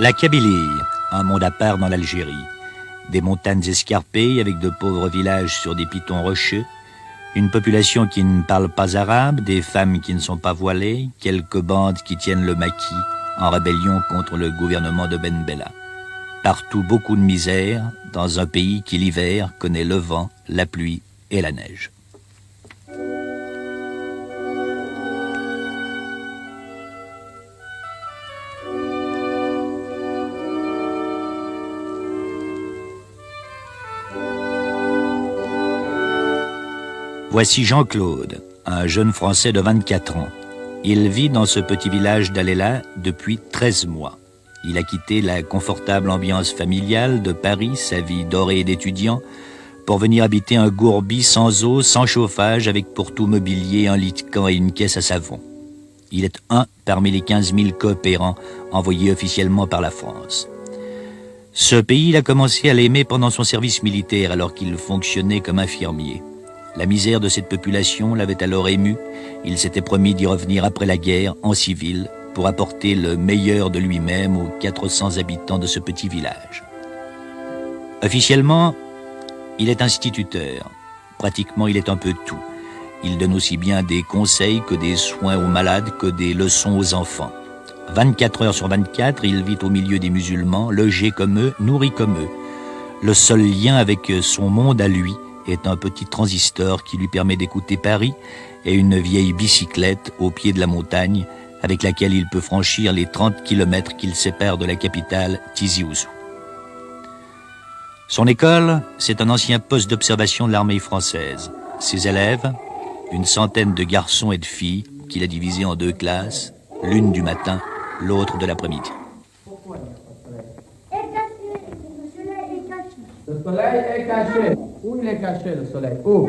La Kabylie, un monde à part dans l'Algérie. Des montagnes escarpées avec de pauvres villages sur des pitons rocheux, une population qui ne parle pas arabe, des femmes qui ne sont pas voilées, quelques bandes qui tiennent le maquis en rébellion contre le gouvernement de Ben Bella. Partout beaucoup de misère, dans un pays qui l'hiver connaît le vent, la pluie et la neige. Voici Jean-Claude, un jeune Français de 24 ans. Il vit dans ce petit village d'Alela depuis 13 mois. Il a quitté la confortable ambiance familiale de Paris, sa vie dorée d'étudiant, pour venir habiter un gourbi sans eau, sans chauffage, avec pour tout mobilier un lit de camp et une caisse à savon. Il est un parmi les 15 000 coopérants envoyés officiellement par la France. Ce pays, il a commencé à l'aimer pendant son service militaire, alors qu'il fonctionnait comme infirmier. La misère de cette population l'avait alors ému. Il s'était promis d'y revenir après la guerre, en civil, pour apporter le meilleur de lui-même aux 400 habitants de ce petit village. Officiellement, il est instituteur. Pratiquement, il est un peu tout. Il donne aussi bien des conseils que des soins aux malades, que des leçons aux enfants. 24 heures sur 24, il vit au milieu des musulmans, logé comme eux, nourri comme eux. Le seul lien avec son monde à lui est un petit transistor qui lui permet d'écouter Paris et une vieille bicyclette au pied de la montagne avec laquelle il peut franchir les 30 kilomètres qu'il sépare de la capitale, Tizi Ouzou. Son école, c'est un ancien poste d'observation de l'armée française. Ses élèves, une centaine de garçons et de filles qu'il a divisés en 2 classes, l'une du matin, l'autre de l'après-midi. Le soleil est caché. Où il est caché, le soleil? Où?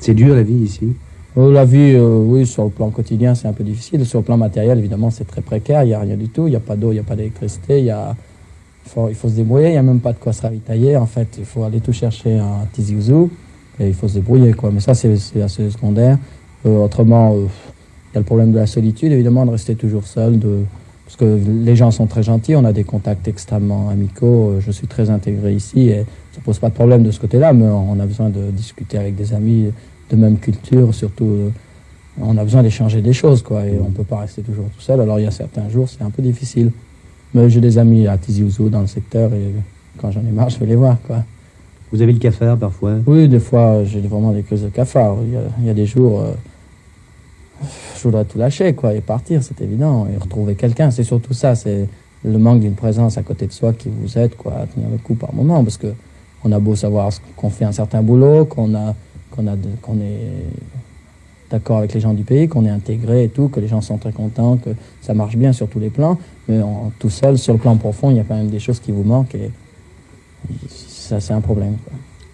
C'est dur la vie ici? La vie, oui, sur le plan quotidien, c'est un peu difficile. Sur le plan matériel, évidemment, c'est très précaire. Il n'y a rien du tout. Il n'y a pas d'eau, il n'y a pas d'électricité. Il faut se débrouiller. Il n'y a même pas de quoi se ravitailler. En fait, il faut aller tout chercher à Tizi Ouzou et il faut se débrouiller, quoi. Mais ça, c'est assez secondaire. Autrement, il y a le problème de la solitude, évidemment, de rester toujours seul, parce que les gens sont très gentils, on a des contacts extrêmement amicaux, je suis très intégré ici et ça pose pas de problème de ce côté-là, mais on a besoin de discuter avec des amis de même culture, surtout on a besoin d'échanger des choses, quoi, et on peut pas rester toujours tout seul. Alors il y a certains jours, c'est un peu difficile, mais j'ai des amis à Tizi Ouzou dans le secteur et quand j'en ai marre, je vais les voir, quoi. Vous avez le cafard parfois? Oui, des fois j'ai vraiment des crises de cafard. Il y a des jours... je voudrais tout lâcher, quoi, et partir, c'est évident, et retrouver quelqu'un, c'est surtout ça, c'est le manque d'une présence à côté de soi qui vous aide, quoi, à tenir le coup par moment, parce que on a beau savoir qu'on fait un certain boulot, qu'on est d'accord avec les gens du pays, qu'on est intégré et tout, que les gens sont très contents, que ça marche bien sur tous les plans, mais tout seul, sur le plan profond, il y a quand même des choses qui vous manquent, et ça, c'est un problème, quoi.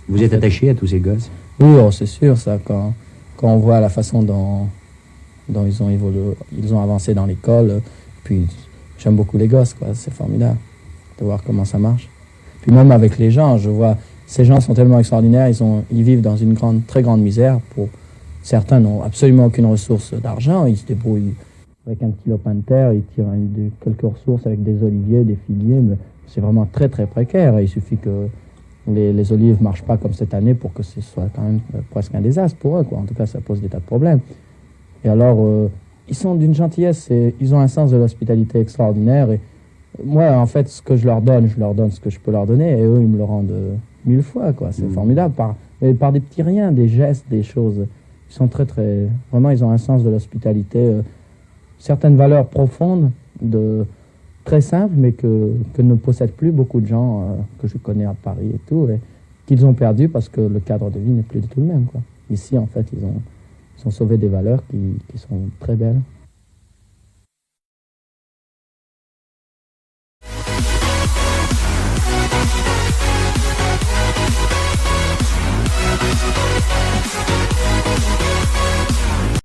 Vous êtes attaché à tous ces gosses? Oui, c'est sûr, ça, quand on voit la façon dont ils ont évolué, ils ont avancé dans l'école. Puis j'aime beaucoup les gosses, quoi. C'est formidable de voir comment ça marche. Puis même avec les gens, je vois, ces gens sont tellement extraordinaires, ils vivent dans une très grande misère. Certains n'ont absolument aucune ressource d'argent, ils se débrouillent avec un petit lopin de terre, ils tirent quelques ressources avec des oliviers, des figuiers, mais c'est vraiment très très précaire. Et il suffit que les olives marchent pas comme cette année pour que ce soit quand même presque un désastre pour eux, quoi. En tout cas, ça pose des tas de problèmes. Et alors, ils sont d'une gentillesse et ils ont un sens de l'hospitalité extraordinaire. Et moi, en fait, ce que je leur donne ce que je peux leur donner. Et eux, ils me le rendent 1000 fois, quoi. C'est formidable. Par des petits riens, des gestes, des choses. Ils sont très, très... Vraiment, ils ont un sens de l'hospitalité. Certaines valeurs profondes, très simples, mais que ne possèdent plus beaucoup de gens que je connais à Paris et tout. Et qu'ils ont perdu parce que le cadre de vie n'est plus du tout le même, quoi. Ici, en fait, ils ont sauvé des valeurs qui sont très belles.